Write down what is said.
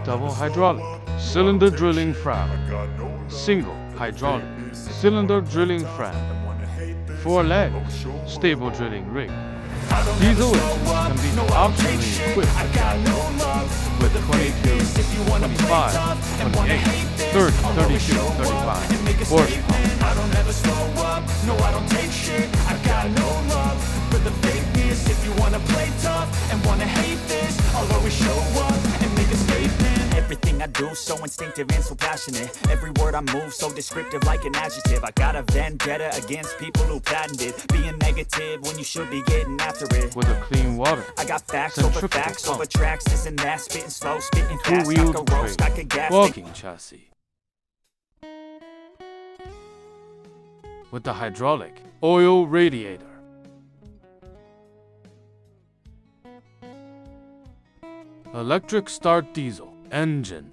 double hydraulic cylinder drilling fram, single hydraulic cylinder drilling fram, 4 legs stable drilling rig. Diesel engines can be optionally equipped with 22, 25, 28, 30, 32, 35 horsepower. I don't ever slow up, no I don't take shit. I got no love for the fakeness. If you wanna play tough and wanna hate this, I'll always show up and make a statement. Everything I do so instinctive and so passionate. Every word I move so descriptive like an adjective. I got a vendetta against people who patented being negative when you should be getting after it. With a clean water, I got facts over facts over tracks. This and that, spitting slow, spitting fast. I two-wheeled could roast, I could gas. walking chassis. With the hydraulic oil radiator. Electric start diesel engine.